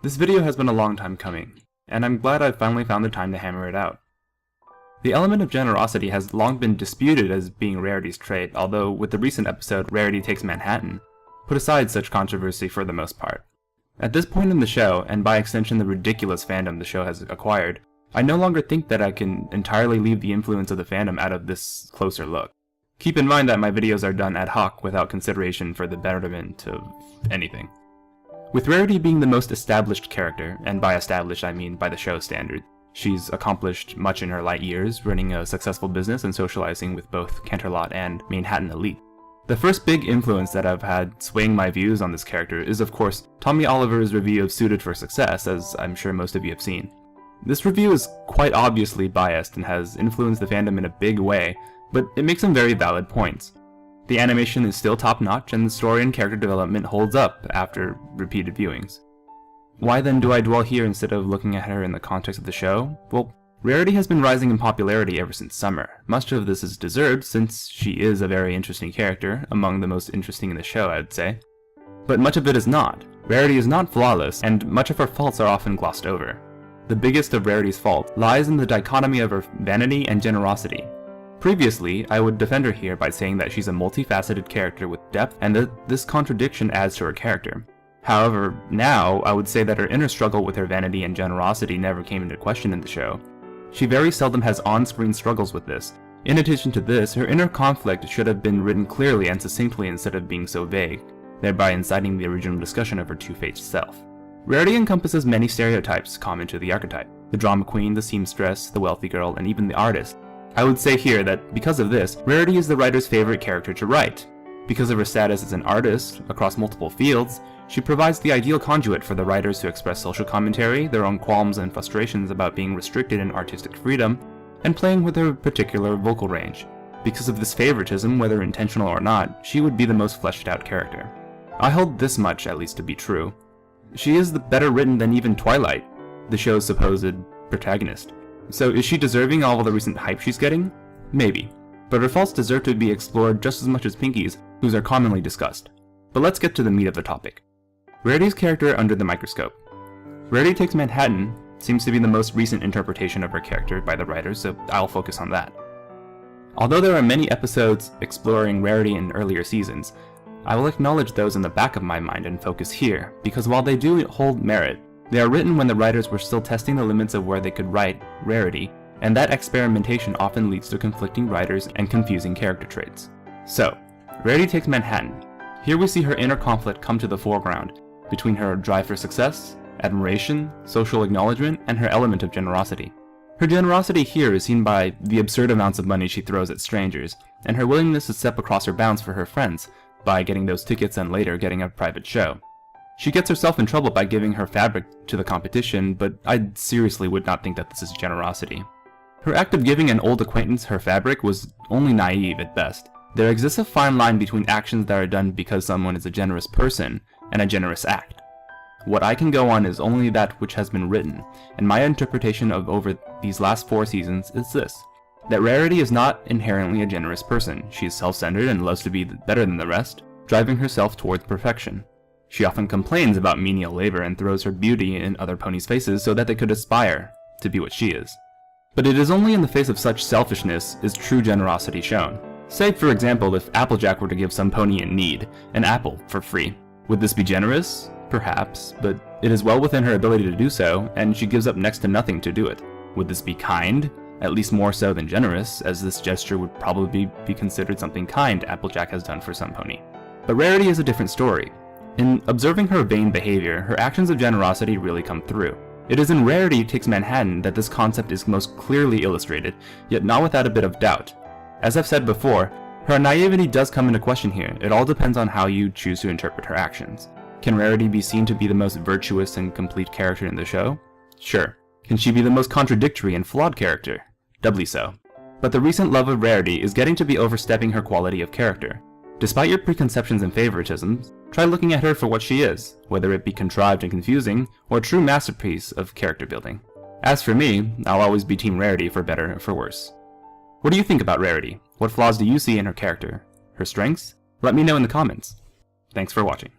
This video has been a long time coming, and I'm glad I've finally found the time to hammer it out. The element of generosity has long been disputed as being Rarity's trait, although with the recent episode Rarity Takes Manhattan, put aside such controversy for the most part. At this point in the show, and by extension the ridiculous fandom the show has acquired, I no longer think that I can entirely leave the influence of the fandom out of this closer look. Keep in mind that my videos are done ad hoc without consideration for the betterment of anything. With Rarity being the most established character, and by established I mean by the show's standard, she's accomplished much in her light years, running a successful business and socializing with both Canterlot and Manhattan elite. The first big influence that I've had swaying my views on this character is of course Tommy Oliver's review of Suited for Success, as I'm sure most of you have seen. This review is quite obviously biased and has influenced the fandom in a big way, but it makes some very valid points. The animation is still top-notch and the story and character development holds up after repeated viewings. Why then do I dwell here instead of looking at her in the context of the show? Well, Rarity has been rising in popularity ever since summer. Much of this is deserved since she is a very interesting character, among the most interesting in the show I'd say. But much of it is not. Rarity is not flawless, and much of her faults are often glossed over. The biggest of Rarity's fault lies in the dichotomy of her vanity and generosity. Previously, I would defend her here by saying that she's a multifaceted character with depth and that this contradiction adds to her character. However, now I would say that her inner struggle with her vanity and generosity never came into question in the show. She very seldom has on-screen struggles with this. In addition to this, her inner conflict should have been written clearly and succinctly instead of being so vague, thereby inciting the original discussion of her two-faced self. Rarity encompasses many stereotypes common to the archetype: the drama queen, the seamstress, the wealthy girl, and even the artist. I would say here that because of this, Rarity is the writer's favorite character to write. Because of her status as an artist across multiple fields, she provides the ideal conduit for the writers to express social commentary, their own qualms and frustrations about being restricted in artistic freedom, and playing with her particular vocal range. Because of this favoritism, whether intentional or not, she would be the most fleshed out character. I hold this much at least to be true. She is the better written than even Twilight, the show's supposed protagonist. So is she deserving all of the recent hype she's getting? Maybe. But her faults deserve to be explored just as much as Pinky's, whose are commonly discussed. But let's get to the meat of the topic. Rarity's character under the microscope. Rarity Takes Manhattan seems to be the most recent interpretation of her character by the writers, so I'll focus on that. Although there are many episodes exploring Rarity in earlier seasons, I will acknowledge those in the back of my mind and focus here, because while they do hold merit, they are written when the writers were still testing the limits of where they could write Rarity, and that experimentation often leads to conflicting writers and confusing character traits. So, Rarity Takes Manhattan. Here we see her inner conflict come to the foreground, between her drive for success, admiration, social acknowledgement, and her element of generosity. Her generosity here is seen by the absurd amounts of money she throws at strangers, and her willingness to step across her bounds for her friends, by getting those tickets and later getting a private show. She gets herself in trouble by giving her fabric to the competition, but I seriously would not think that this is generosity. Her act of giving an old acquaintance her fabric was only naive at best. There exists a fine line between actions that are done because someone is a generous person and a generous act. What I can go on is only that which has been written, and my interpretation of over these last 4 seasons is this: that Rarity is not inherently a generous person. She is self-centered and loves to be better than the rest, driving herself towards perfection. She often complains about menial labor and throws her beauty in other ponies' faces so that they could aspire to be what she is. But it is only in the face of such selfishness is true generosity shown. Say, for example, if Applejack were to give some pony in need an apple for free. Would this be generous? Perhaps, but it is well within her ability to do so, and she gives up next to nothing to do it. Would this be kind? At least more so than generous, as this gesture would probably be considered something kind Applejack has done for some pony. But Rarity is a different story. In observing her vain behavior, her actions of generosity really come through. It is in Rarity Takes Manhattan that this concept is most clearly illustrated, yet not without a bit of doubt. As I've said before, her naivety does come into question here. It all depends on how you choose to interpret her actions. Can Rarity be seen to be the most virtuous and complete character in the show? Sure. Can she be the most contradictory and flawed character? Doubly so. But the recent love of Rarity is getting to be overstepping her quality of character. Despite your preconceptions and favoritisms, try looking at her for what she is, whether it be contrived and confusing, or a true masterpiece of character building. As for me, I'll always be Team Rarity for better or for worse. What do you think about Rarity? What flaws do you see in her character? Her strengths? Let me know in the comments. Thanks for watching.